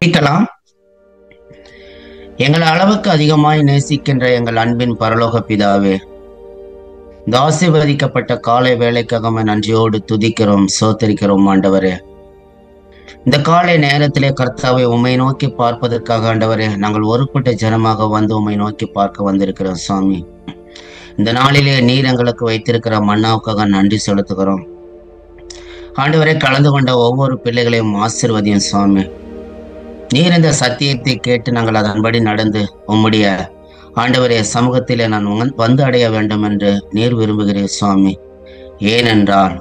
ஜெபிக்கலாம். எங்கள் அளவுக்கு அதிகமாய் நேசிக்கின்ற எங்கள் அன்பின் பரலோக பிதாவே, இந்த ஆசீர்வதிக்கப்பட்ட காலை வேலைக்காக நன்றியோடு துதிக்கிறோம், சோத்தரிக்கிறோம் ஆண்டவரே. இந்த காலை நேரத்திலே கர்த்தாவை உம்மை நோக்கி பார்ப்பதற்காக ஆண்டவரே, நாங்கள் ஒருப்பட்ட ஜனமாக வந்து உம்மை நோக்கி பார்க்க வந்திருக்கிறோம் சுவாமி. இந்த நாளிலே நீர் எங்களுக்கு வைத்திருக்கிற மன்னாவுக்காக நன்றி செலுத்துகிறோம் ஆண்டவரே. கலந்து கொண்ட ஒவ்வொரு பிள்ளைகளையும் ஆசீர்வதியும் சுவாமி. நீர் இந்த சத்தியத்தை கேட்டு நாங்கள் அதன்படி நடந்து உம்முடைய ஆண்டவரே சமூகத்திலே நான் வந்து அடைய வேண்டும் என்று நீர் விரும்புகிறீர் சுவாமி. ஏனென்றால்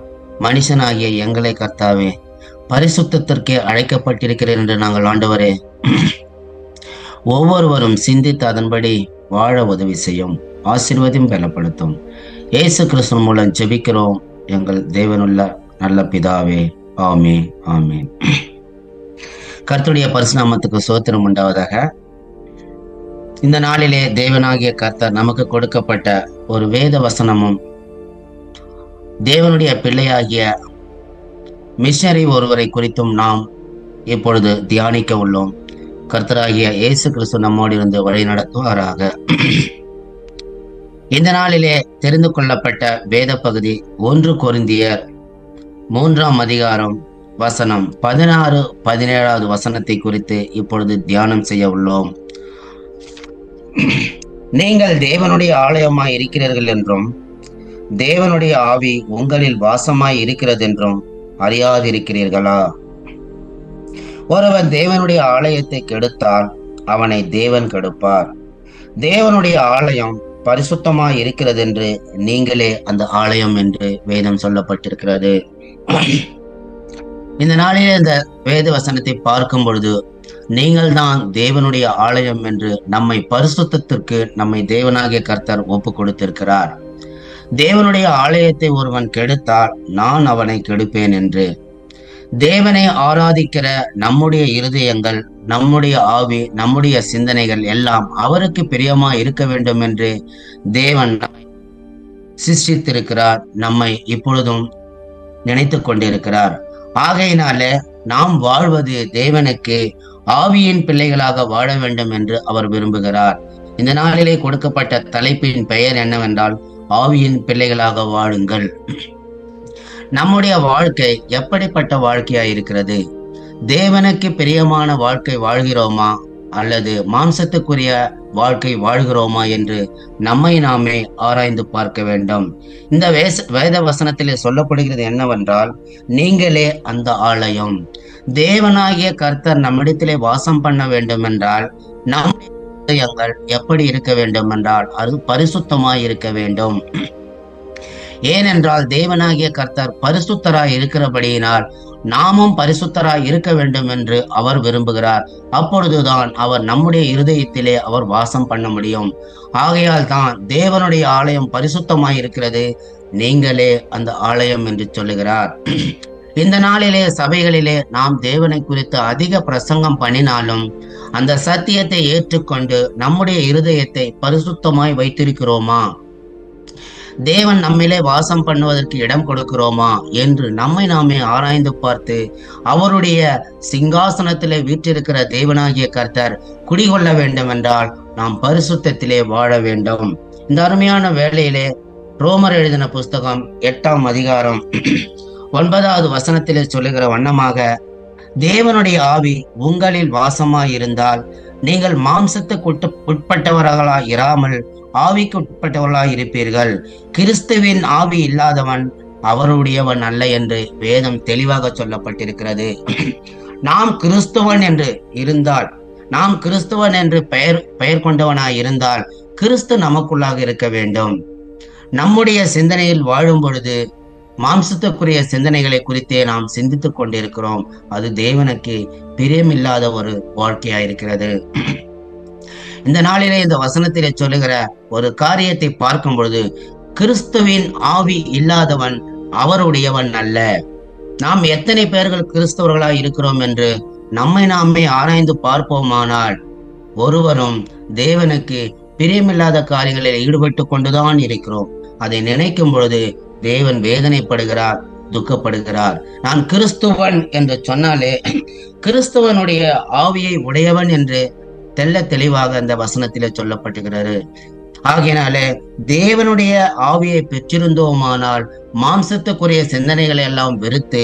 மனுஷனாகிய எங்களை கர்த்தாவே பரிசுத்தத்திற்கே அழைக்கப்பட்டிருக்கிறேன் என்று நாங்கள் ஆண்டவரே ஒவ்வொருவரும் சிந்தித்து அதன்படி வாழ உதவி செய்யும், ஆசீர்வதியும் பலப்படுத்தும். இயேசு கிறிஸ்து மூலம் ஜெபிக்கிறோம் எங்கள் தேவனுள்ள நல்ல பிதாவே. ஆமென், ஆமென். கர்த்தருடைய பரிசுநாமத்துக்கு ஸ்தோத்திரம் உண்டாவதாக. இந்த நாளிலே தேவனாகிய கர்த்தர் நமக்கு கொடுக்கப்பட்ட ஒரு வேத வசனமும் தேவனுடைய பிள்ளையாகிய மிஷனரி ஒருவரை குறித்தும் நாம் இப்பொழுது தியானிக்க உள்ளோம். கர்த்தராகிய இயேசு கிறிஸ்து நம்மோடு இருந்து வழி நடத்துவாராக. இந்த நாளிலே தெரிந்து கொள்ளப்பட்ட வேத பகுதி 1 கொரிந்தியர் 3ஆம் அதிகாரம் வசனம் 16, 17வது வசனத்தை குறித்து இப்பொழுது தியானம் செய்ய உள்ளோம். நீங்கள் தேவனுடைய ஆலயமாய் இருக்கிறீர்கள் என்றும் தேவனுடைய ஆவி உங்களில் வாசமாய் இருக்கிறது என்றும் அறியாதிருக்கிறீர்களா? ஒருவன் தேவனுடைய ஆலயத்தை கெடுத்தால் அவனை தேவன் கெடுப்பார். தேவனுடைய ஆலயம் பரிசுத்தமாய் இருக்கிறது என்று நீங்களே அந்த ஆலயம் என்று வேதம் சொல்லப்பட்டிருக்கிறது. இந்த நாளிலே இந்த வேத வசனத்தை பார்க்கும் பொழுது நீங்கள் தான் தேவனுடைய ஆலயம் என்று நம்மை பரிசுத்தத்திற்கு நம்மை தேவனாகிய கர்த்தர் ஒப்பு கொடுத்திருக்கிறார். தேவனுடைய ஆலயத்தை ஒருவன் கெடுத்தால் நான் அவனை கெடுப்பேன் என்று. தேவனை ஆராதிக்கிற நம்முடைய இருதயங்கள், நம்முடைய ஆவி, நம்முடைய சிந்தனைகள் எல்லாம் அவருக்கு பிரியமா இருக்க வேண்டும் என்று தேவன் சிருஷ்டித்திருக்கிறார், நம்மை இப்பொழுதும் நினைத்து கொண்டிருக்கிறார். ஆகையினால நாம் வாழ்வது தேவனுக்கு ஆவியின் பிள்ளைகளாக வாழ வேண்டும் என்று அவர் விரும்புகிறார். இந்த நாளிலே கொடுக்கப்பட்ட தலைப்பின் பெயர் என்னவென்றால் ஆவியின் பிள்ளைகளாக வாழுங்கள். நம்முடைய வாழ்க்கை எப்படிப்பட்ட வாழ்க்கையா இருக்கிறது? தேவனுக்கு பிரியமான வாழ்க்கை வாழ்கிறோமா அல்லது மாம்சத்துக்குரிய வாழ்க்கை வாழ்கிறோமா என்று நம்மை நாமே ஆராய்ந்து பார்க்க வேண்டும். இந்த வேத வசனத்திலே சொல்லப்படுகிறது என்னவென்றால், நீங்களே அந்த ஆலயம். தேவனாகிய கர்த்தர் நம்மிடத்திலே வாசம் பண்ண வேண்டும் என்றால் நம்முடைய இதயங்கள் எப்படி இருக்க வேண்டும் என்றால் அது பரிசுத்தமாய் இருக்க வேண்டும். ஏனென்றால் தேவனாகிய கர்த்தர் பரிசுத்தராய் இருக்கிறபடியினால் நாமும் பரிசுத்தராய் இருக்க வேண்டும் என்று அவர் விரும்புகிறார். அப்பொழுதுதான் அவர் நம்முடைய இருதயத்திலே அவர் வாசம் பண்ண முடியும். ஆகையால் தான் தேவனுடைய ஆலயம் பரிசுத்தமாய் இருக்கிறது, நீங்களே அந்த ஆலயம் என்று சொல்லுகிறார். இந்த நாளிலே சபைகளிலே நாம் தேவனை குறித்து அதிக பிரசங்கம் பண்ணினாலும் அந்த சத்தியத்தை ஏற்றுக்கொண்டு நம்முடைய இருதயத்தை பரிசுத்தமாய் வைத்திருக்கிறோமா? தேவன் நம்மிலே வாசம் பண்ணுவதற்கு இடம் கொடுக்கிறோமா என்று நம்மை நாமே ஆராய்ந்து பார்த்து அவருடைய சிங்காசனத்திலே வீற்றிருக்கிற தேவனாகிய கர்த்தர் குடிகொள்ள வேண்டும் என்றால் நாம் பரிசுத்தத்திலே வாழ வேண்டும். இந்த அருமையான வேளையிலே ரோமர் எழுதின புஸ்தகம் 8ஆம் அதிகாரம் 9வது வசனத்திலே சொல்லுகிற வண்ணமாக, தேவனுடைய ஆவி உங்களில் வாசமாய் இருந்தால் நீங்கள் மாம்சத்துக்கு உட்பட்டவர்களாய் இராமல் ஆவிக்கு உட்பட்டவர்களாய் இருப்பீர்கள். கிறிஸ்துவின் ஆவி இல்லாதவன் அவருடையவன் அல்ல என்று வேதம் தெளிவாக சொல்லப்பட்டிருக்கிறது. நாம் கிறிஸ்துவன் என்று இருந்தால், நாம் கிறிஸ்துவன் என்று பெயர் கொண்டவனாய் இருந்தால் கிறிஸ்து நமக்குள்ளாக இருக்க வேண்டும். நம்முடைய சிந்தனையில் வாழும் பொழுது மாம்சத்துக்குரிய சிந்தனைகளை குறித்தே நாம் சிந்தித்துக் கொண்டிருக்கிறோம். அது தேவனுக்கு பிரியமில்லாத ஒரு வாழ்க்கையாயிருக்கிறது. இந்த நாளிலே இந்த வசனத்திலே சொல்லுகிற ஒரு காரியத்தை பார்க்கும் பொழுது, கிறிஸ்துவின் ஆவி இல்லாதவன் அவருடையவன் அல்ல. நாம் எத்தனை பேர்கள் கிறிஸ்தவர்களாய் இருக்கிறோம் என்று நம்மை நாமே ஆராய்ந்து பார்ப்போமானால் ஒருவரும் தேவனுக்கு பிரியமில்லாத காரியங்களில் ஈடுபட்டு கொண்டுதான் இருக்கிறோம். அதை நினைக்கும் பொழுது தேவன் வேதனைப்படுகிறார். துக்கப்படுகிறார். நான் கிறிஸ்துவன் என்று சொன்னாலே கிறிஸ்துவனுடைய ஆவியை உடையவன் என்று தெள்ள தெளிவாக அந்த வசனத்திலே சொல்லப்பட்டுகிறது. ஆகையினாலே தேவனுடைய ஆவியை பெற்றிருந்தோமானால் மாம்சத்துக்குரிய சிந்தனைகளை எல்லாம் வெறுத்து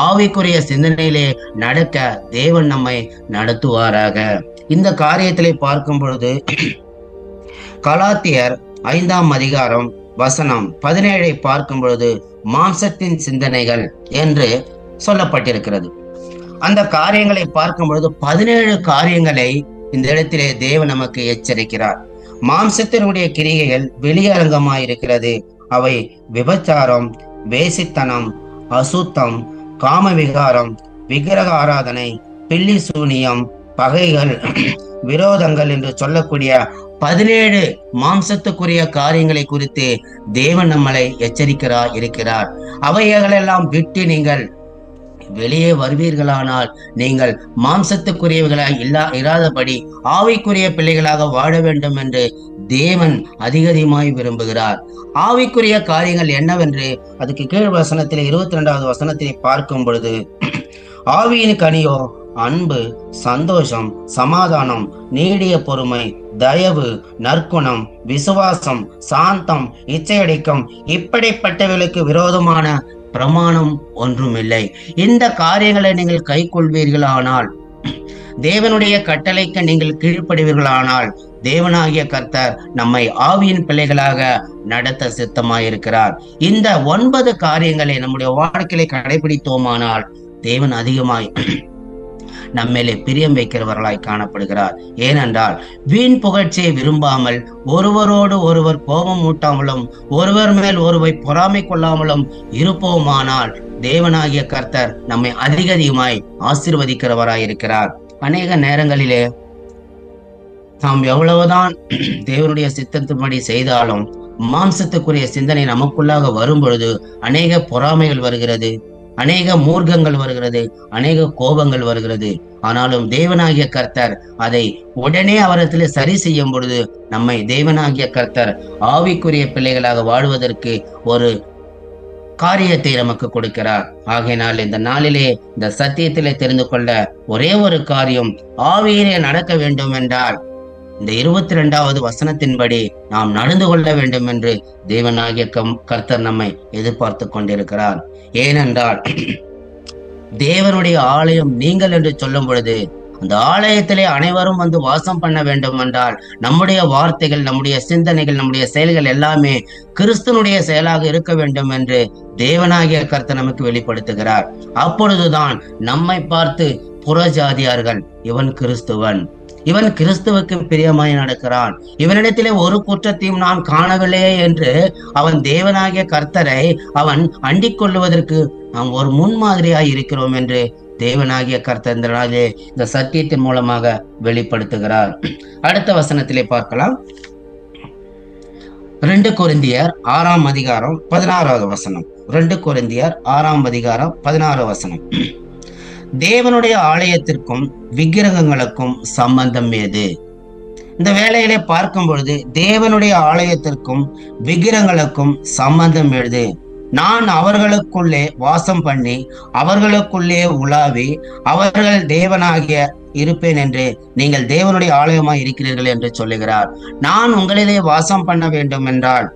ஆவிக்குரிய சிந்தனையிலே நடக்க தேவன் நம்மை நடத்துவாராக. இந்த காரியத்திலே பார்க்கும் பொழுது கலாத்தியர் 5ஆம் அதிகாரம் வசனம் 17 பார்க்கும் பொழுது மாம்சத்தின் சிந்தனைகள் என்று சொல்லப்பட்டிருக்கிறது. அந்த காரியங்களை பார்க்கும் பொழுது 17 காரியங்களை இந்த இடத்திலே தேவன் நமக்கு எச்சரிக்கிறார். மாம்சத்தினுடைய கிரியைகள் வெளியரங்கமாய் இருக்கிறது. அவை விபச்சாரம், வேசித்தனம், அசுத்தம், காம விகாரம், விக்கிரக ஆராதனை, பில்லி சூனியம், பகைகள், விரோதங்கள் என்று சொல்லக்கூடிய 17 மாம்சத்துக்குரிய காரியங்களை குறித்து தேவன் நம்மளை இருக்கிறார். அவைகளெல்லாம் விட்டு நீங்கள் வெளியே வருவீர்களானால் நீங்கள் மாம்சத்துக்குரியவர்களாய் இராதபடி ஆவிக்குரிய பிள்ளைகளாக வாழ வேண்டும் என்று தேவன் அதிகமாய் விரும்புகிறார். ஆவிக்குரிய காரியங்கள் என்னவென்று அதுக்கு கீழ் வசனத்திலே 22வது வசனத்திலே பார்க்கும் பொழுது ஆவியின் கனியோ அன்பு, சந்தோஷம், சமாதானம், நீடிய பொறுமை, தயவு, நற்குணம், விசுவாசம், சாந்தம், இச்சையடக்கம், இப்படிப்பட்டவர்களுக்கு விரோதமான பிரமாணம் ஒன்றுமில்லை. இந்த காரியங்களை நீங்கள் கை கொள்வீர்களானால், தேவனுடைய கட்டளைக்கு நீங்கள் கீழ்ப்படுவீர்களானால் தேவனாகிய கர்த்தர் நம்மை ஆவியின் பிள்ளைகளாக நடத்த சித்தமாயிருக்கிறார். இந்த 9 காரியங்களை நம்முடைய வாழ்க்கையை கடைபிடித்தோமானால் தேவன் அதிகமாய் நம்மேலே பிரியம் வைக்கிறவர்களாய் காணப்படுகிறார். ஏனென்றால் வீண் புகழ்ச்சியை விரும்பாமல், ஒருவரோடு ஒருவர் கோபம் ஊட்டாமலும், ஒருவர் மேல் ஒருவர் பொறாமை கொள்ளாமலும் இருப்போமானால் தேவனாகிய கர்த்தர் நம்மை அதிகமாய் ஆசீர்வதிக்கிறவராய் இருக்கிறார். அநேக நேரங்களிலே நாம் எவ்வளவுதான் தேவனுடைய சித்தத்தின்படி செய்தாலும் மாம்சத்துக்குரிய சிந்தனை நமக்குள்ளாக வரும் பொழுது அநேக பொறாமைகள் வருகிறது, அநேக மூர்க்கங்கள் வருகிறது, அநேக கோபங்கள் வருகிறது. ஆனாலும் தேவனாகிய கர்த்தர் அதை உடனே அவரிடத்தில் சரி செய்யும் பொழுது நம்மை தேவனாகிய கர்த்தர் ஆவிக்குரிய பிள்ளைகளாக வாழ்வதற்கு ஒரு காரியத்தை நமக்கு கொடுக்கிறார். ஆகையினால் இந்த நாளிலே இந்த சத்தியத்திலே தெரிந்து கொள்ள ஒரே ஒரு காரியம், ஆவியிலே நடக்க வேண்டும் என்றால் இந்த 22வது வசனத்தின்படி நாம் நடந்து கொள்ள வேண்டும் என்று தேவனாகிய கர்த்தர் நம்மை எதிர்பார்த்து கொண்டிருக்கிறார். ஏனென்றால் தேவனுடைய ஆலயம் நீங்கள் என்று சொல்லும் பொழுது அந்த ஆலயத்திலே அனைவரும் வந்து வாசம் பண்ண வேண்டும் என்றால் நம்முடைய வார்த்தைகள், நம்முடைய சிந்தனைகள், நம்முடைய செயல்கள் எல்லாமே கிறிஸ்துனுடைய செயலாக இருக்க வேண்டும் என்று தேவனாகிய கர்த்தர் நமக்கு வெளிப்படுத்துகிறார். அப்பொழுதுதான் நம்மை பார்த்து புறஜாதியார்கள் இவன் கிறிஸ்துவன், இவன் கிறிஸ்துவுக்கு பிரியமாய் நடக்கிறான், இவனிடத்திலே ஒரு குற்றத்தையும் நான் காணவில்லையே என்று அவன் தேவனாகிய கர்த்தரை அவன் அண்டிக் கொள்ளுவதற்கு நாம் ஒரு முன்மாதிரியாய் இருக்கிறோம் என்று தேவனாகிய கர்த்தர் இந்த நாளிலே இந்த சத்தியத்தின் மூலமாக வெளிப்படுத்துகிறார். அடுத்த வசனத்திலே பார்க்கலாம். 2 கொரிந்தியர் 6ஆம் அதிகாரம் 16வது வசனம். 2 கொரிந்தியர் 6ஆம் அதிகாரம் 16வது வசனம். தேவனுடைய ஆலயத்திற்கும் விக்கிரகங்களுக்கும் சம்பந்தம் ஏது? இந்த வேளையிலே பார்க்கும் பொழுது தேவனுடைய ஆலயத்திற்கும் விக்கிரகங்களுக்கும் சம்பந்தம் ஏது? நான் அவர்களுக்குள்ளே வாசம் பண்ணி அவர்களுக்குள்ளே உலாவி அவர்கள் தேவனாகிய இருப்பேன் என்று நீங்கள் தேவனுடைய ஆலயமாய் இருக்கிறீர்கள் என்று சொல்லுகிறார். நான் உங்களிலே வாசம் பண்ண வேண்டும் என்றால்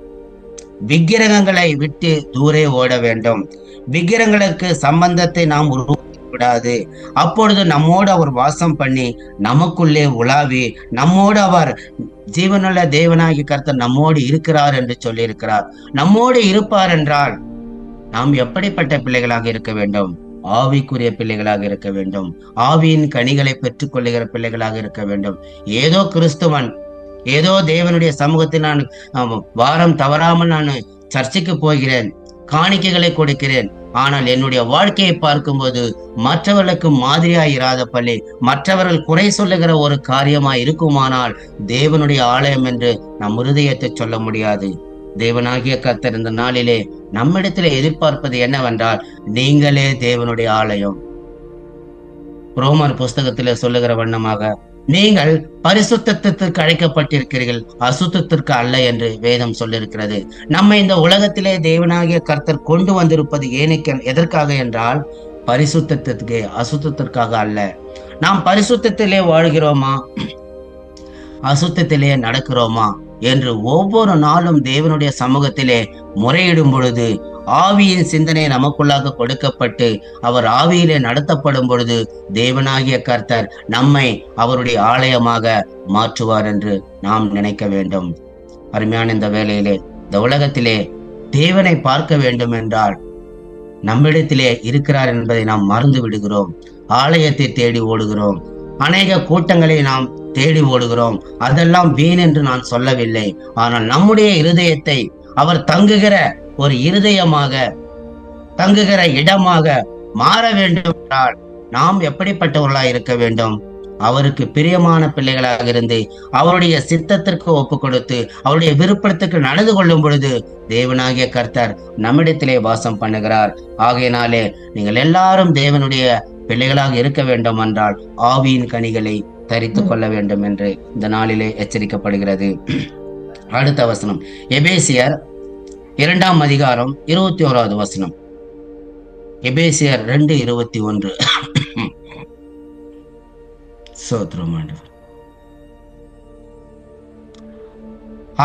விக்கிரகங்களை விட்டு தூரே ஓட வேண்டும். விக்கிரகங்களுக்கு சம்பந்தத்தை நாம் விடாது. அப்பொழுது நம்மோடு அவர் வாசம் பண்ணி நமக்குள்ளே உலாவி நம்மோடு அவர் ஜீவனுள்ள தேவனாகிய கர்த்தர் நம்மோடு இருக்கிறார் என்று சொல்லி இருக்கிறார். நம்மோடு இருப்பார் என்றால் நாம் எப்படிப்பட்ட பிள்ளைகளாக இருக்க வேண்டும்? ஆவிக்குரிய பிள்ளைகளாக இருக்க வேண்டும். ஆவியின் கனிகளை பெற்றுக் கொள்ளுகிற பிள்ளைகளாக இருக்க வேண்டும். ஏதோ கிறிஸ்துவன், ஏதோ தேவனுடைய சமூகத்தில் நான் வாரம் தவறாமல் நான் சர்ச்சைக்கு போகிறேன், காணிக்கைகளை கொடுக்கிறேன், ஆனால் என்னுடைய வாழ்க்கையை பார்க்கும்போது மற்றவர்களுக்கு மாதிரியாய் இராத பள்ளி, மற்றவர்கள் குறை சொல்லுகிற ஒரு காரியமாய் இருக்குமானால் தேவனுடைய ஆலயம் என்று நம் இருதயத்தை சொல்ல முடியாது. தேவனாகிய கர்த்தர் இந்த நாளிலே நம்மிடத்திலே எதிர்பார்ப்பது என்னவென்றால் நீங்களே தேவனுடைய ஆலயம். ரோமர் புஸ்தகத்திலே சொல்லுகிற வண்ணமாக நீங்கள் பரிசுத்தத்திற்கு அழைக்கப்பட்டிருக்கிறீர்கள், அசுத்தத்திற்கு அல்ல என்று வேதம் சொல்லியிருக்கிறது. நம்ம இந்த உலகத்திலே தேவனாகிய கர்த்தர் கொண்டு வந்திருப்பது எதற்காக என்றால் பரிசுத்தத்திற்கு, அசுத்தத்திற்காக அல்ல. நாம் பரிசுத்தத்திலே வாழ்கிறோமா, அசுத்தத்திலே நடக்கிறோமா என்று ஒவ்வொரு நாளும் தேவனுடைய சமூகத்திலே முறையிடும் பொழுது ஆவியின் சிந்தனை நமக்குள்ளாக கொடுக்கப்பட்டு அவர் ஆவியிலே நடத்தப்படும் பொழுது தேவனாகிய கர்த்தர் நம்மை அவருடைய ஆலயமாக மாற்றுவார் என்று நாம் நினைக்க வேண்டும். அருமையான இந்த வேளையிலே இந்த உலகத்திலே தேவனை பார்க்க வேண்டும் என்றால் நம்மிடத்திலே இருக்கிறார் என்பதை நாம் மறந்து விடுகிறோம். ஆலயத்தை தேடி ஓடுகிறோம், அநேக கூட்டங்களை நாம் தேடி ஓடுகிறோம். அதெல்லாம் வீண் என்று நான் சொல்லவில்லை. ஆனால் நம்முடைய இருதயத்தை அவர் தங்குகிற ஒரு இருதயமாக, தங்குகிற இடமாக மாற வேண்டும் என்றால் நாம் எப்படிப்பட்டவர்களாக இருக்க வேண்டும்? அவருக்கு பிரியமான பிள்ளைகளாக இருந்து அவருடைய சித்தத்திற்கு ஒப்பு கொடுத்து அவருடைய விருப்பத்துக்கு நடந்து கொள்ளும் பொழுது தேவனாகிய கர்த்தர் நம்மிடத்திலே வாசம் பண்ணுகிறார். ஆகையினாலே நீங்கள் எல்லாரும் தேவனுடைய பிள்ளைகளாக இருக்க வேண்டும் என்றால் ஆவியின் கனிகளை தரித்து கொள்ள வேண்டும் என்று இந்த நாளிலே எச்சரிக்கப்படுகிறது. அடுத்த வசனம் எபேசியர் 2 அதிகாரம் 21 வசனம். எபேசியர் 2:21. சோத்ரம் ஆண்டவர்.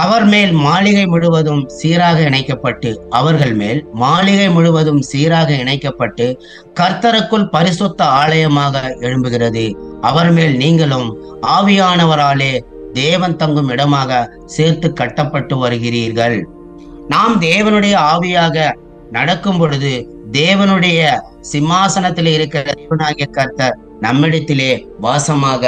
அவர் மேல் மாளிகை முழுவதும் சீராக இணைக்கப்பட்டு, அவர்கள் மேல் மாளிகை முழுவதும் சீராக இணைக்கப்பட்டு கர்த்தருக்குள் பரிசுத்த ஆலயமாக எழும்புகிறது. அவர் மேல் நீங்களும் ஆவியானவராலே தேவன் தங்கும் இடமாக சேர்த்து கட்டப்பட்டு வருகிறீர்கள். நாம் தேவனுடைய ஆவியாக நடக்கும் பொழுது தேவனுடைய சிம்மாசனத்தில் இருக்கிற தேவனாகிய கர்த்தர் நம்மிடத்திலே வாசமாக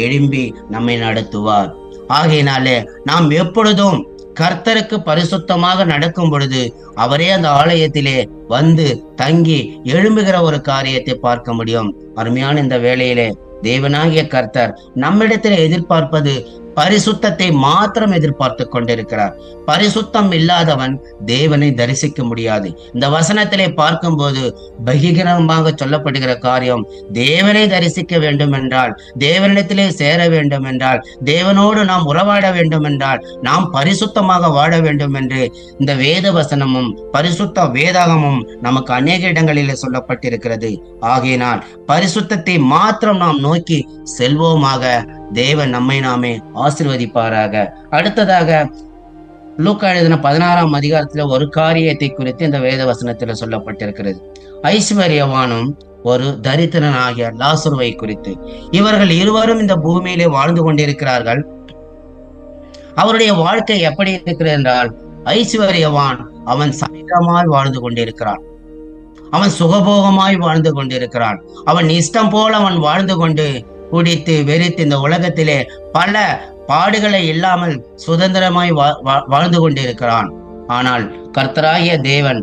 எழும்பி நம்மை நடத்துவார். ஆகையினாலே நாம் எப்பொழுதும் கர்த்தருக்கு பரிசுத்தமாக நடக்கும் பொழுது அவரே அந்த ஆலயத்திலே வந்து தங்கி எழும்புகிற ஒரு காரியத்தை பார்க்க முடியும். அருமையான இந்த வேளையிலே தேவனாகிய கர்த்தர் நம்மிடத்தில் எதிர்பார்ப்பது பரிசுத்தத்தை மாத்திரம் எதிர்பார்த்து கொண்டிருக்கிறார். பரிசுத்தம் இல்லாதவன் தேவனை தரிசிக்க முடியாது. இந்த வசனத்திலே பார்க்கும்போது பகிரங்கமாக சொல்லப்படுகிற காரியம், தேவனை தரிசிக்க வேண்டும் என்றால், தேவனிடத்திலே சேர வேண்டும் என்றால், தேவனோடு நாம் உறவாட வேண்டும் என்றால் நாம் பரிசுத்தமாக வாழ வேண்டும் என்று இந்த வேத வசனமும் பரிசுத்த வேதாகமும் நமக்கு அநேக இடங்களிலே சொல்லப்பட்டிருக்கிறது. ஆகையினால் பரிசுத்தத்தை மாத்திரம் நாம் நோக்கி செல்வோமாக. தேவன் நம்மை நாமே ஆசீர்வதிப்பாராக. அடுத்ததாக லூக்கா எழுதின 16 அதிகாரத்துல ஒரு காரியத்தை குறித்து இந்த வேத வசனத்துல சொல்லப்பட்டிருக்கிறது. ஐஸ்வர்யவானும் ஒரு தரித்திரனாகிய லாசருவை குறித்து. இவர்கள் இருவரும் இந்த பூமியிலே வாழ்ந்து கொண்டிருக்கிறார்கள். அவருடைய வாழ்க்கை எப்படி இருக்கிறது என்றால், ஐஸ்வர்யவான் அவன் சமீபமாய் வாழ்ந்து கொண்டிருக்கிறான், அவன் சுகபோகமாய் வாழ்ந்து கொண்டிருக்கிறான், அவன் இஷ்டம் போல அவன் வாழ்ந்து கொண்டு குடித்து வெறித்து இந்த உலகத்திலே பல பாடுகளை இல்லாமல் சுதந்திரமாய் வாழ்ந்து கொண்டிருக்கிறான். ஆனால் கர்த்தராகிய தேவன்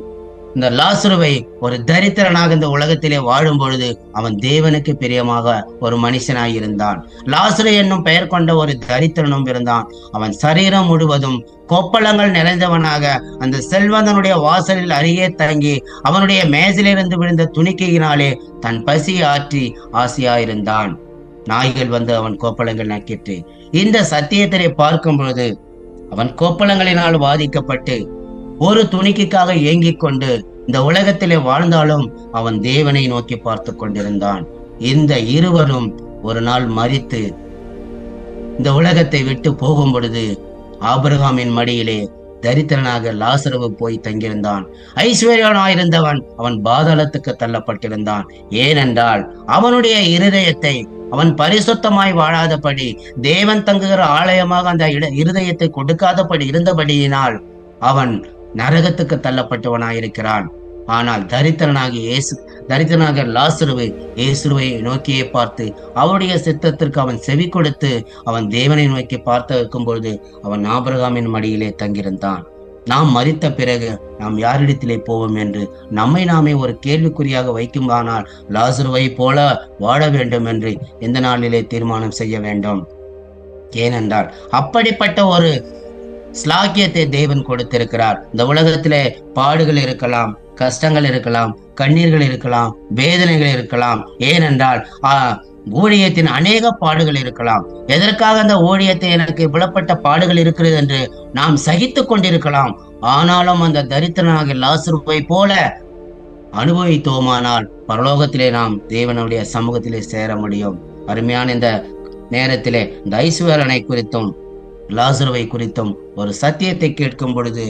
இந்த லாசருவை ஒரு தரித்திரனாக இந்த உலகத்திலே வாழும் பொழுது அவன் தேவனுக்கு பிரியமாக ஒரு மனுஷனாய் இருந்தான். லாசரு என்னும் பெயர் கொண்ட ஒரு தரித்திரனும் இருந்தான். அவன் சரீரம் முழுவதும் கொப்பளங்கள் நிறைந்தவனாக அந்த செல்வந்தனுடைய வாசலில் அருகே தங்கி அவனுடைய மேசிலிருந்து விழுந்த துணிக்கையினாலே தன் பசி ஆற்றி ஆசையாயிருந்தான். நாய்கள் வந்து அவன் கோப்பளங்கள் நக்கிட்டு. இந்த சத்தியத்திலே பார்க்கும் பொழுது அவன் கோப்பளங்களினால் பாதிக்கப்பட்டு ஒரு துணிக்கைக்காக ஏங்கிக் கொண்டு இந்த உலகத்திலே வாழ்ந்தாலும் அவன் தேவனை நோக்கி பார்த்து கொண்டிருந்தான். இந்த இருவரும் ஒரு நாள் மரித்து இந்த உலகத்தை விட்டு போகும் பொழுது ஆபிரகாமின் மடியிலே தரித்திரனாக லாசரு போய் தங்கியிருந்தான். ஐஸ்வர்யனாயிருந்தவன் அவன் பாதாளத்துக்கு தள்ளப்பட்டிருந்தான். ஏனென்றால் அவனுடைய இருதயத்தை அவன் பரிசுத்தமாய் வாழாதபடி, தேவன் தங்குகிற ஆலயமாக அந்த இருதயத்தை கொடுக்காதபடி இருந்தபடியினால் அவன் நரகத்துக்கு தள்ளப்பட்டவனாயிருக்கிறான். ஆனால் தரித்திரனாக லாசருவை இயேசுவை நோக்கியே பார்த்து அவருடைய சித்தத்திற்கு அவன் செவி கொடுத்து அவன் தேவனை நோக்கி பார்த்து இருக்கும் பொழுது அவன் ஆபிரகாமின் மடியிலே தங்கியிருந்தான். நாம் மரித்த பிறகு நாம் யாரிடத்திலே போவோம் என்று நம்மை நாமே ஒரு கேள்விக்குறியாக வைக்குமானால் லாசருவை போல வாழ வேண்டும் என்று எந்த நாளிலே தீர்மானம் செய்ய வேண்டும். ஏனென்றால் அப்படிப்பட்ட ஒரு ஸ்லாக்கியத்தை தேவன் கொடுத்திருக்கிறார். இந்த உலகத்திலே பாடுகள் இருக்கலாம், கஷ்டங்கள் இருக்கலாம், கண்ணீர்கள் இருக்கலாம், வேதனைகள் இருக்கலாம். ஏனென்றால் ஊழியத்தின் அநேக பாடுகள் இருக்கலாம். எதற்காக அந்த ஊழியத்தை எனக்கு விடப்பட்ட பாடுகள் இருக்கிறது என்று நாம் சகித்துக் கொண்டிருக்கலாம். ஆனாலும் அந்த தரித்திரனாகிய லாசருவை போல அனுபவித்தோமானால் பரலோகத்திலே நாம் தேவனுடைய சமூகத்திலே சேர முடியும். அருமையான இந்த நேரத்திலே இந்த ஐஸ்வரனை குறித்தும் லாசருவை குறித்தும் ஒரு சத்தியத்தை கேட்கும் பொழுது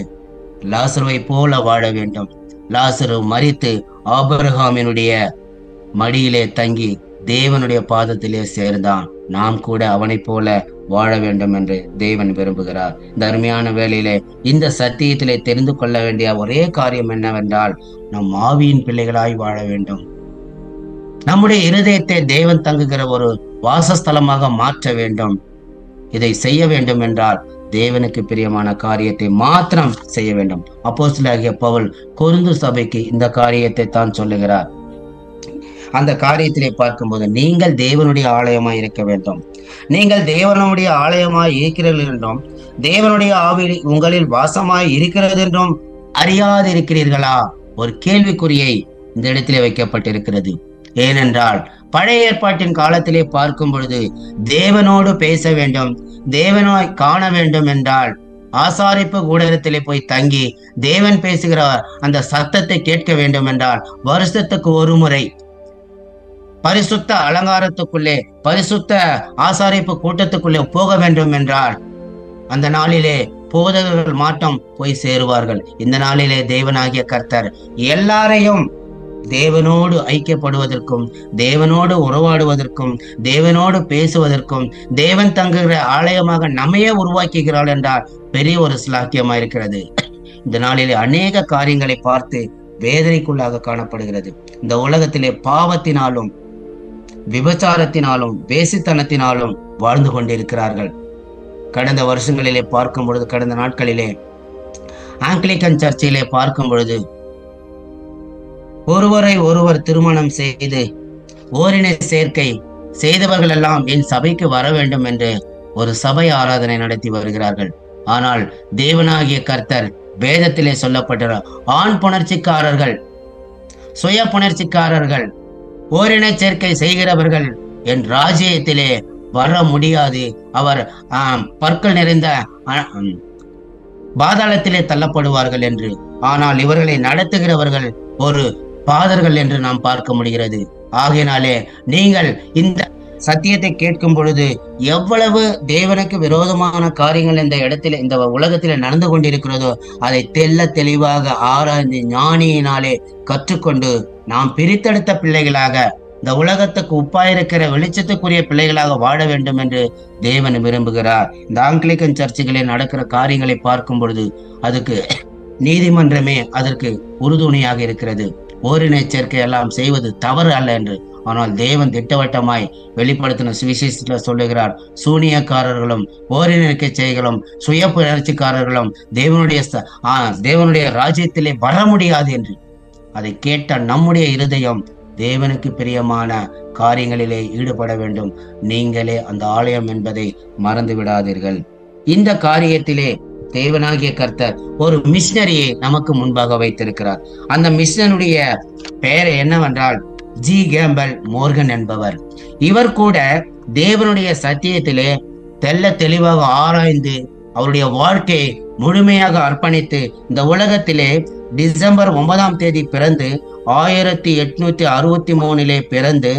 லாசருவை போல வாழ வேண்டும். லாசரு மரித்து ஆபிரகாமினுடைய மடியிலே தங்கி தேவனுடைய பாதத்திலே சேர்ந்தான். நாம் கூட அவனைப் போல வாழ வேண்டும் என்று தேவன் விரும்புகிறார். இந்த அருமையான வேளையிலே இந்த சத்தியத்திலே தெரிந்து கொள்ள வேண்டிய ஒரே காரியம் என்னவென்றால், நம் ஆவியின் பிள்ளைகளாய் வாழ வேண்டும். நம்முடைய இருதயத்தை தேவன் தங்குகிற ஒரு வாசஸ்தலமாக மாற்ற வேண்டும். இதை செய்ய வேண்டும் என்றால் தேவனுக்கு பிரியமான காரியத்தை மாத்திரம் செய்ய வேண்டும். அப்போஸ்தலனாகிய பவுல் கொரிந்து சபைக்கு இந்த காரியத்தை தான் சொல்லுகிறார். அந்த காரியத்திலே பார்க்கும்போது, நீங்கள் தேவனுடைய ஆலயமாய் இருக்க வேண்டும். நீங்கள் தேவனுடைய ஆலயமாய் இருக்கிறீர்கள் என்றும் தேவனுடைய ஆவி உங்களில் வாசமாய் இருக்கிறது என்றும் அறியாதிருக்கிறீர்களா? ஒரு கேள்விக்குறியை இந்த இடத்திலே வைக்கப்பட்டிருக்கிறது. ஏனென்றால் பழைய ஏற்பாட்டின் காலத்திலே பார்க்கும் பொழுது தேவனோடு பேச வேண்டும், தேவனாய் காண வேண்டும் என்றால் ஆசாரிப்பு கூடாரத்திலே போய் தங்கி தேவன் பேசுகிற அந்த சத்தத்தை கேட்க வேண்டும் என்றால் வருஷத்துக்கு ஒரு முறை பரிசுத்த அலங்காரத்துக்குள்ளே, பரிசுத்த ஆசாரிப்பு கூட்டத்துக்குள்ளே போக வேண்டும் என்றால் அந்த நாளிலே போதகர்கள் மாட்டம் போய் சேருவார்கள். இந்த நாளிலே தேவனாகிய கர்த்தர் எல்லாரையும் தேவனோடு ஐக்கியப்படுவதற்கும், தேவனோடு உறவாடுவதற்கும், தேவனோடு பேசுவதற்கும் தேவன் தங்குகிற ஆலயமாக நம்மையே உருவாக்குகிறாள் என்றால் பெரிய ஒரு சிலாக்கியமா இருக்கிறது. இந்த நாளிலே அநேக காரியங்களை பார்த்து வேதனைக்குள்ளாக காணப்படுகிறது. இந்த உலகத்திலே பாவத்தினாலும் விபச்சாரத்தினாலும் வேசித்தனத்தினாலும் வாழ்ந்து கொண்டிருக்கிறார்கள். கடந்த வருஷங்களிலே பார்க்கும் பொழுது, கடந்த நாட்களிலே ஆங்கிலிக்கன் சர்ச்சிலே பார்க்கும் பொழுது ஒருவரை ஒருவர் திருமணம் செய்து ஓரின சேர்க்கை செய்தவர்கள் எல்லாம் என் சபைக்கு வர வேண்டும் என்று ஒரு சபை ஆராதனை நடத்தி வருகிறார்கள். ஆனால் தேவனாகிய கர்த்தர் வேதத்திலே சொல்லப்பட்ட ஆண் புணர்ச்சிக்காரர்கள், சுய புணர்ச்சிக்காரர்கள், ஓரின சேர்க்கை செய்கிறவர்கள் என் ராஜ்யத்திலே வர முடியாது, அவர் பற்கள் நிறைந்த பாதாளத்திலே தள்ளப்படுவார்கள் என்று. ஆனால் இவர்களை நடத்துகிறவர்கள் ஒரு பாதர்கள் என்று நாம் பார்க்க முடிகிறது. ஆகையினாலே நீங்கள் இந்த சத்தியத்தை கேட்கும் பொழுது எவ்வளவு தேவனுக்கு விரோதமான காரியங்கள் இந்த இடத்துல, இந்த உலகத்திலே நடந்து கொண்டிருக்கிறதோ அதை தெல்ல தெளிவாக ஆராய்ந்து ஞானியினாலே கற்றுக்கொண்டு நாம் பிரித்தெடுத்த பிள்ளைகளாக, இந்த உலகத்துக்கு உப்பாயிருக்கிற வெளிச்சத்துக்குரிய பிள்ளைகளாக வாழ வேண்டும் என்று தேவன் விரும்புகிறார். இந்த ஆங்கிலிக்கன் சர்ச்சுகளில் நடக்கிற காரியங்களை பார்க்கும் பொழுது அதுக்கு நீதிமன்றமே அதற்கு உறுதுணையாக இருக்கிறது. ஓரின சேர்க்கை எல்லாம் செய்வது தவறு அல்ல என்று. ஆனால் தேவன் திட்டவட்டமாய் வெளிப்படுத்தின சுவிசேஷத்துல சொல்லுகிறார், சூனியக்காரர்களும் ஓரின செய்களும் சுய புணர்ச்சிக்காரர்களும் தேவனுடைய ராஜ்யத்திலே வர முடியாது என்று. அதை கேட்ட நம்முடைய இருதயம் தேவனுக்கு பிரியமான காரியங்களிலே ஈடுபட வேண்டும். நீங்களே அந்த ஆலயம் என்பதை மறந்து விடாதீர்கள். இந்த காரியத்திலே தேவனாகிய கர்த்தர் ஒரு மிஷனரியை நமக்கு முன்பாக வைத்திருக்கிறார். அந்த மிஷனருடைய பெயர் என்னவென்றால் ஜி கேம்பல் மோர்கன் என்பவர். இவர் கூட தேவனுடைய சத்தியத்திலே தெல்ல தெளிவாக ஆராய்ந்து அவருடைய வாழ்க்கையை முழுமையாக அர்ப்பணித்து இந்த உலகத்திலே டிசம்பர் 9ஆம் தேதி பிறந்து 1863 பிறந்து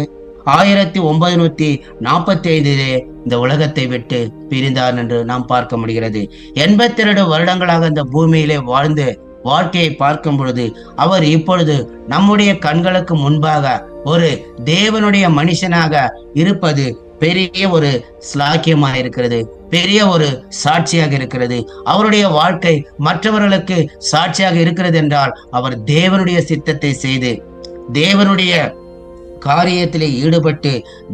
1945 இந்த உலகத்தை விட்டு பிரிந்தார் என்று நாம் பார்க்க முடிகிறது. 82 வருடங்களாக இந்த பூமியிலே வாழ்ந்து வாழ்க்கையை பார்க்கும் பொழுது அவர் இப்பொழுது நம்முடைய கண்களுக்கு முன்பாக ஒரு தேவனுடைய மனுஷனாக இருப்பது பெரிய ஒரு ஸ்லாக்கியமாக இருக்கிறது, பெரிய ஒரு சாட்சியாக இருக்கிறது. அவருடைய வாழ்க்கை மற்றவர்களுக்கு சாட்சியாக இருக்கிறது என்றால் அவர் தேவனுடைய சித்தத்தை செய்து தேவனுடைய காரியத்திலே ஈடுபட்டு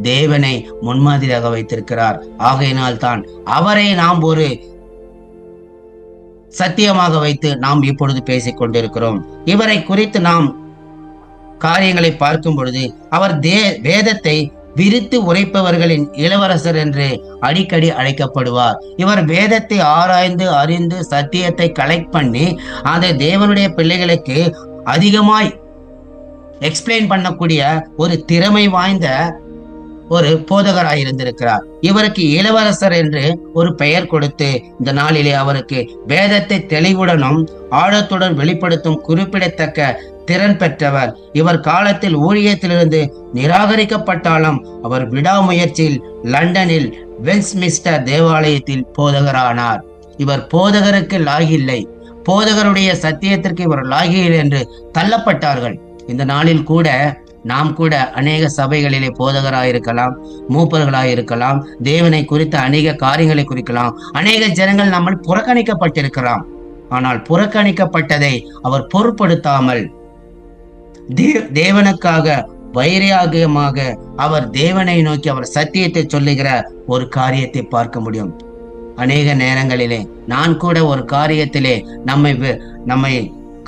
தேவனை முன்மாதிரியாக வைத்திருக்கிறார். ஆகையினால் தான் அவரை நாம் ஒரு சத்தியமாக வைத்து நாம் இப்பொழுது பேசிக் கொண்டிருக்கிறோம். இவரை குறித்து நாம் காரியங்களை பார்க்கும் பொழுது அவர் வேதத்தை விரித்து உரைப்பவர்களின் இளவரசர் என்று அடிக்கடி அழைக்கப்படுவார். இவர் வேதத்தை ஆராய்ந்து அறிந்து சத்தியத்தை கலெக்ட் பண்ணி அதை தேவனுடைய பிள்ளைகளுக்கு அதிகமாய் எக்ஸ்பிளைன் பண்ணக்கூடிய ஒரு திறமை வாய்ந்த ஒரு போதகராய் இருந்திருக்கிறார். இவருக்கு இளவரசர் என்று ஒரு பெயர் கொடுத்து இந்த நாளிலே அவருக்கு வேதத்தை தெளிவுடனும் ஆழத்துடன் வெளிப்படுத்தும் குறிப்பிடத்தக்க திறன் பெற்றவர். இவர் காலத்தில் ஊழியத்திலிருந்து நிராகரிக்கப்பட்டாலும் அவர் விடாமுயற்சியில் லண்டனில் வெஸ்ட்மின்ஸ்டர் தேவாலயத்தில் போதகரானார். இவர் போதகருக்கு லாகில்லை, போதகருடைய சத்தியத்திற்கு இவர் லாகியில் என்று தள்ளப்பட்டார்கள். இந்த நாளில் கூட நாம் கூட அநேக சபைகளிலே போதகராயிருக்கலாம், மூப்பர்களாயிருக்கலாம், தேவனை குறித்த அநேக காரியங்களை குறிக்கலாம். அநேக ஜனங்கள் நம்ம புறக்கணிக்கப்பட்டிருக்கலாம். ஆனால் புறக்கணிக்கப்பட்டதை அவர் பொருட்படுத்தாமல் தேவனுக்காக வைராகியமாக அவர் தேவனை நோக்கி அவர் சத்தியத்தை சொல்லுகிற ஒரு காரியத்தை பார்க்க முடியும். அநேக நேரங்களிலே நான் கூட ஒரு காரியத்திலே நம்மை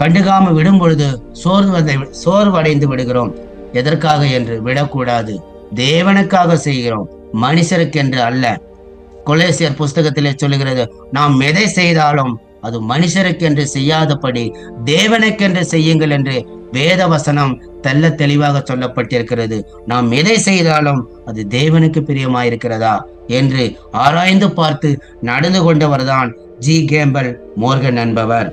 கண்டுகாம விடும் பொழுது சோர்வடைந்து விடுகிறோம். எதற்காக என்று விடக்கூடாது, தேவனுக்காக செய்கிறோம், மனுஷருக்கென்று அல்ல. கொலேசியர் புஸ்தகத்திலே சொல்லுகிறது, நாம் எதை செய்தாலும் அது மனுஷருக்கென்று செய்யாதபடி தேவனுக்கென்று செய்யுங்கள் என்று வேத வசனம் தெல்ல தெளிவாக சொல்லப்பட்டிருக்கிறது. நாம் எதை செய்தாலும் அது தேவனுக்கு பிரியமாயிருக்கிறதா என்று ஆராய்ந்து பார்த்து நடந்து கொண்டவர்தான் ஜி. கேம்பல் மோர்கன் என்பவர்.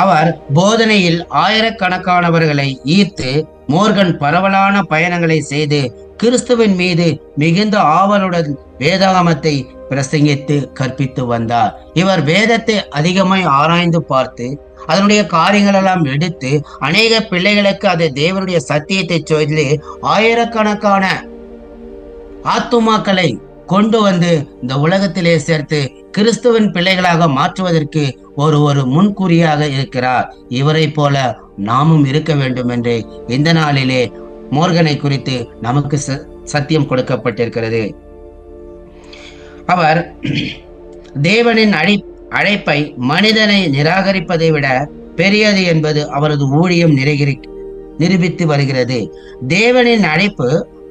அவர் போதனையில் ஆயிரக்கணக்கானவர்களை ஈர்த்து மோர்கன் பரவலான பயணங்களை செய்து கிறிஸ்துவின் மீது மிகுந்த ஆவலுடன் வேதாகமத்தை பிரசங்கித்து கற்பித்து வந்தார். இவர் வேதத்தை அதிகமாய் ஆராய்ந்து பார்த்து அதனுடைய காரியங்கள் எல்லாம் எடுத்து அநேக பிள்ளைகளுக்கு அதை தேவனுடைய சத்தியத்தை சொல்லி ஆயிரக்கணக்கான ஆத்துமாக்களை கொண்டு வந்து இந்த உலகத்திலே சேர்த்து கிறிஸ்துவின் பிள்ளைகளாக மாற்றுவதற்கு ஒரு முன்குறியாக இருக்கிறார். இவரை போல நாமும் இருக்க வேண்டும் என்று இந்த நாளிலே மோர்கனை குறித்து நமக்கு சத்தியம் கொடுக்கப்பட்டிருக்கிறது. அவர் தேவனின் அழைப்பை மனிதனை நிராகரிப்பதை விட பெரியது என்பது அவரது ஊழியம் நிரூபித்து வருகிறது. தேவனின் அழைப்பு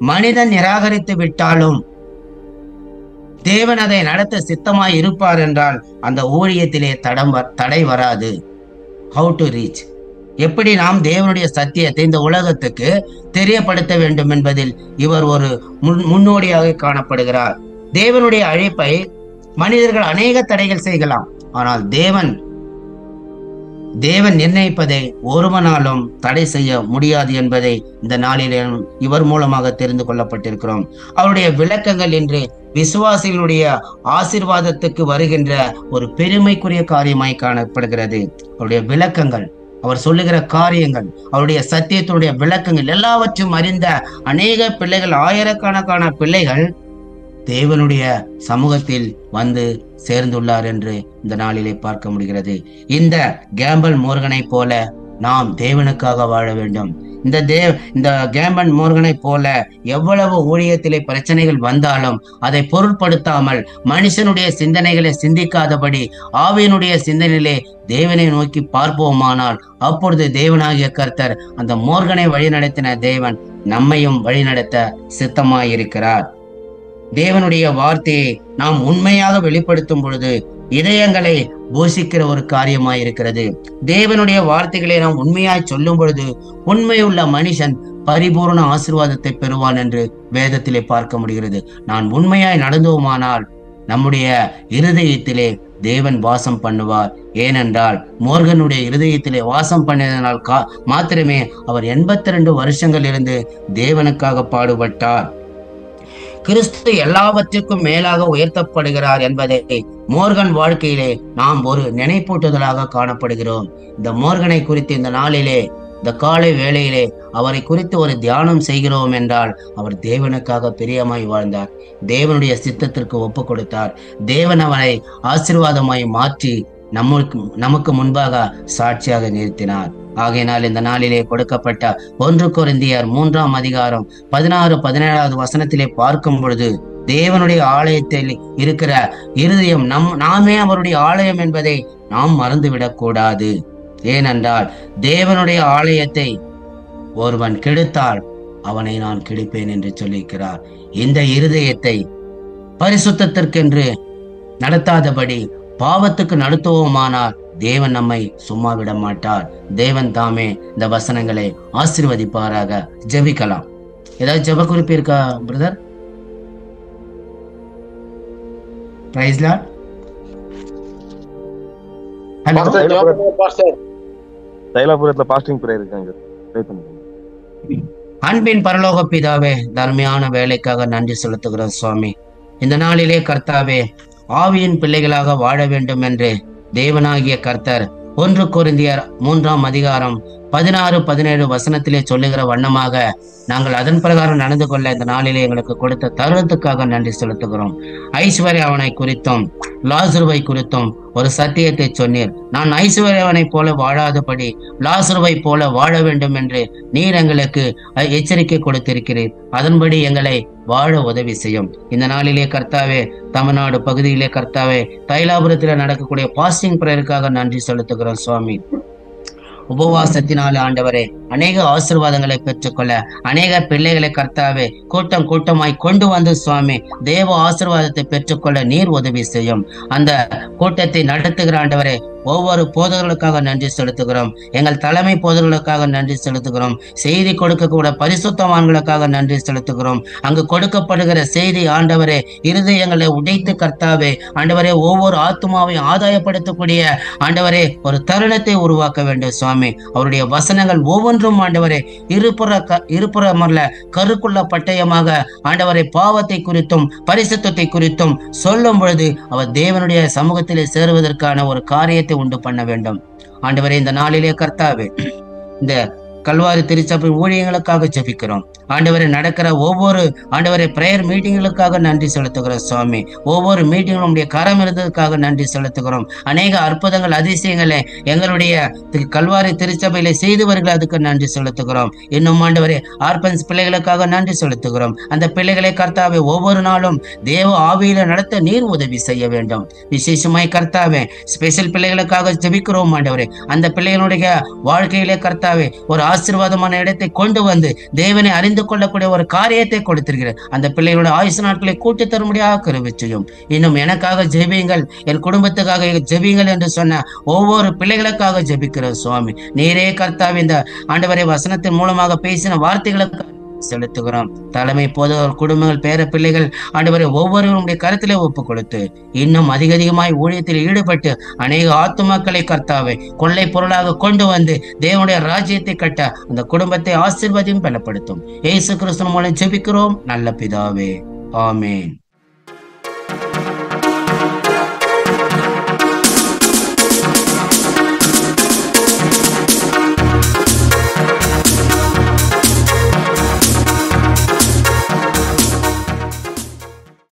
மனிதன் நிராகரித்து விட்டாலும் தேவன் அதை நடத்த சித்தமாய் இருப்பார் என்றால் அந்த ஊழியத்திலே தடை வராது. ஹவு டு ரீச், எப்படி நாம் தேவனுடைய சத்தியத்தை இந்த உலகத்துக்கு தெரியப்படுத்த வேண்டும் என்பதில் இவர் ஒரு முன்னோடியாக காணப்படுகிறார். தேவனுடைய அழைப்பை மனிதர்கள் அநேக தடைகள் செய்யலாம், ஆனால் தேவன் நிர்ணயிப்பதை ஒருவனாலும் தடை செய்ய முடியாது என்பதை இந்த நாளிலே இவர் மூலமாக தெரிந்து கொள்ளப்பட்டிருக்கிறோம். அவருடைய விளக்கங்கள் இன்று விசுவாசிகளுடைய ஆசீர்வாதத்துக்கு வருகின்ற ஒரு பெருமைக்குரிய காரியமாய் காணப்படுகிறது. அவருடைய விளக்கங்கள், அவர் சொல்லுகிற காரியங்கள், அவருடைய சத்தியத்தினுடைய விளக்கங்கள் எல்லாவற்றையும் அறிந்த அநேக பிள்ளைகள், ஆயிரக்கணக்கான பிள்ளைகள் தேவனுடைய சமூகத்தில் வந்து சேர்ந்துள்ளார் என்று இந்த நாளிலே பார்க்க முடிகிறது. இந்த கேம்பல் மோர்கனை போல நாம் தேவனுக்காக வாழ வேண்டும். இந்த கேம்பல் மோர்கனை போல எவ்வளவு ஊழியத்திலே பிரச்சனைகள் வந்தாலும் அதை பொருட்படுத்தாமல் மனுஷனுடைய சிந்தனைகளை சிந்திக்காதபடி ஆவியினுடைய சிந்தனையிலே தேவனை நோக்கி பார்ப்போமானால் அப்பொழுது தேவனாகிய கர்த்தர் அந்த மோர்கனை வழிநடத்தின தேவன் நம்மையும் வழிநடத்த சித்தமாயிருக்கிறார். தேவனுடைய வார்த்தையை நாம் உண்மையாக வெளிப்படுத்தும் பொழுது இதயங்களை போஷிக்கிற ஒரு காரியமாயிருக்கிறது. தேவனுடைய வார்த்தைகளை நாம் உண்மையாய் சொல்லும் பொழுது உண்மையுள்ள மனுஷன் பரிபூர்ண ஆசீர்வாதத்தை பெறுவான் என்று வேதத்திலே பார்க்க முடிகிறது. நான் உண்மையாய் நடந்தோமானால் நம்முடைய இருதயத்திலே தேவன் வாசம் பண்ணுவார். ஏனென்றால் மோர்கனுடைய இருதயத்திலே வாசம் பண்ணதனால் மாத்திரமே அவர் 82 வருஷங்கள் இருந்து தேவனுக்காக பாடுபட்டார். கிறிஸ்து எல்லாவற்றிற்கும் மேலாக உயர்த்தப்படுகிறார் என்பதை மோர்கன் வாழ்க்கையிலே நாம் ஒரு நினைப்பூட்டுதலாக காணப்படுகிறோம். இந்த மோர்கனை குறித்து இந்த நாளிலே, இந்த காலை வேளையிலே அவரை குறித்து ஒரு தியானம் செய்கிறோம் என்றால் அவர் தேவனுக்காக பிரியமாய் வாழ்ந்தார், தேவனுடைய சித்தத்திற்கு ஒப்பு கொடுத்தார். தேவன் அவரை ஆசீர்வாதமாய் மாற்றி நமக்கு முன்பாக சாட்சியாக நிறுத்தினார். ஆகையினால் இந்த நாளிலே கொடுக்கப்பட்ட 1 கொரிந்தியர் 3ஆம் அதிகாரம் 16-17 வசனத்திலே பார்க்கும் பொழுது தேவனுடைய ஆலயத்தில் இருக்கிற இருதயம் நாமே அவருடைய ஆலயம் என்பதை நாம் மறந்துவிடக் கூடாது. ஏனென்றால் தேவனுடைய ஆலயத்தை ஒருவன் கெடுத்தால் அவனை நான் கெடுப்பேன் என்று சொல்லியிருக்கிறார். இந்த இருதயத்தை பரிசுத்தத்திற்கென்று நடத்தாதபடி பாவத்துக்கு நடத்துவோமானால் தேவன் நம்மை சும்மா விட மாட்டார். தேவன் தாமே இந்த வசனங்களை ஆசீர்வதிப்பாராக. ஜெபிக்கலாம். ஏதாவது ஜெப குறிப்பு இருக்கா பிரதர்? Praise Lord. ஹலோ. தைலாபுரத்துல பாஸ்டிங் பிரேயர் இருக்காங்க. அன்பின் பரலோக பிதாவே, தர்மையான வேலைக்காக நன்றி செலுத்துகிறோம் சுவாமி. இந்த நாளிலே கர்த்தாவே, ஆவியின் பிள்ளைகளாக வாழ வேண்டும் என்று தேவனாகிய கர்த்தர் 1 கொரிந்தியர் 3ஆம் அதிகாரம் 16-17 வசனத்திலே சொல்லுகிற வண்ணமாக நாங்கள் அதன் பிரகாரம் நடந்து கொள்ள இந்த நாளிலே எங்களுக்கு கொடுத்த தருணத்துக்காக நன்றி செலுத்துகிறோம். ஐஸ்வர்யவனை குறித்தும் லாசருவை குறித்தும் ஒரு சத்தியத்தை சொன்னீர். நான் ஐஸ்வர்யவனை போல வாழாதபடி லாசருவை போல வாழ வேண்டும் என்று நீர் எங்களுக்கு எச்சரிக்கை கொடுத்திருக்கிறீர். அதன்படி எங்களை வாழ உதவி செய்யும். இந்த நாளிலே கர்த்தாவே, தமிழ்நாடு பகுதியிலே கர்த்தாவே, தைலாபுரத்திலே நடக்கக்கூடிய பாஸ்டிங் பிரேயருக்காக நன்றி செலுத்துகிறோம் சுவாமி. உபவாசத்தினால ஆண்டவரே அநேக ஆசீர்வாதங்களை பெற்றுக்கொள்ள அநேக பிள்ளைகளை கர்த்தாவே கூட்டம் கூட்டமாய் கொண்டு வந்து சுவாமி தேவ ஆசீர்வாதத்தை பெற்றுக்கொள்ள நீர் உதவி செய்யும். அந்த கூட்டத்தை நடத்துகிற ஆண்டவரே ஒவ்வொரு போதகர்களுக்காக நன்றி செலுத்துகிறோம். எங்கள் தலைமை போதகர்களுக்காக நன்றி செலுத்துகிறோம். செய்தி கொடுக்கக்கூட பரிசுத்தவான்களுக்காக நன்றி செலுத்துகிறோம். அங்கு கொடுக்கப்படுகிற செய்தி ஆண்டவரே இருதயங்களை உடைத்து கர்த்தாவே ஆண்டவரே ஒவ்வொரு ஆத்மாவையும் ஆதாயப்படுத்தக்கூடிய ஆண்டவரே ஒரு தருணத்தை உருவாக்க வேண்டும் சுவாமி. அவருடைய வசனங்கள் ஒவ்வொன்றும் ஆண்டவரே இருபுறமல்ல கருக்குள்ள பட்டயமாக ஆண்டவரை பாவத்தை குறித்தும் பரிசுத்தத்தை குறித்தும் சொல்லும் பொழுது அவர் தேவனுடைய சமூகத்திலே சேருவதற்கான ஒரு காரியத்தை உண்டு பண்ண வேண்டும். ஆண்டவரே இந்த நாளிலே கர்த்தாவே இந்த கல்வாரி திருச்சபை ஊழியர்களுக்காக ஜெபிக்கிறோம். ஆண்டவரை நடக்கிற ஒவ்வொரு ஆண்டவரை பிரேயர் மீட்டிங்களுக்காக நன்றி செலுத்துகிறோம் சுவாமி. ஒவ்வொரு மீட்டிங்களும் உடைய கரம் இருந்ததுக்காக நன்றி செலுத்துகிறோம். அநேக அற்புதங்கள் அதிசயங்களை எங்களுடைய கல்வாரி திருச்சபையில செய்து வருகிற அதுக்கு நன்றி செலுத்துகிறோம். இன்னும் ஆண்டவரே ஆர்பன்ஸ் பிள்ளைகளுக்காக நன்றி செலுத்துகிறோம். அந்த பிள்ளைகளை கர்த்தாவே ஒவ்வொரு நாளும் தேவ ஆவியில நடத்த நீர் உதவி செய்ய வேண்டும். விசேஷமாய் கர்த்தாவே ஸ்பெஷல் பிள்ளைகளுக்காக ஜெபிக்கிறோம் ஆண்டவரே. அந்த பிள்ளைகளுடைய வாழ்க்கையிலே கர்த்தாவே ஒரு ஆசீர்வாதமான இடத்தை கொண்டு வந்து தேவனை அறிந்து கொள்ளக்கூடிய ஒரு காரியத்தை கொடுத்திருக்கிறார். அந்த பிள்ளைகளோட ஆயுசு நாட்களை கூட்டி தரும்படியாக கிருபை செய்யும். இன்னும் எனக்காக ஜெபியுங்கள், என் குடும்பத்துக்காக ஜெபியுங்கள் என்று சொன்ன ஒவ்வொரு பிள்ளைகளுக்காக ஜெபிக்கிற சுவாமி. நீரே கர்த்தாவே இந்த ஆண்டவரை வசனத்தின் மூலமாக பேசின வார்த்தைகளுக்கு செலுத்துகிறோம். தலைமை போதவர் குடும்பங்கள் பேர பிள்ளைகள் ஆண்டவரை ஒவ்வொருவருடைய கருத்திலே ஒப்பு கொடுத்து இன்னும் அதிகமாய் ஊழியத்தில் ஈடுபட்டு அநேக ஆத்துமாக்களை கர்த்தாவை கொள்ளை பொருளாக கொண்டு வந்து தேவனுடைய ராஜ்யத்தை கட்ட அந்த குடும்பத்தை ஆசீர்வாதம் பலப்படுத்தும். இயேசு கிறிஸ்து மூலம் ஜெபிக்கிறோம் நல்ல பிதாவே, ஆமென்.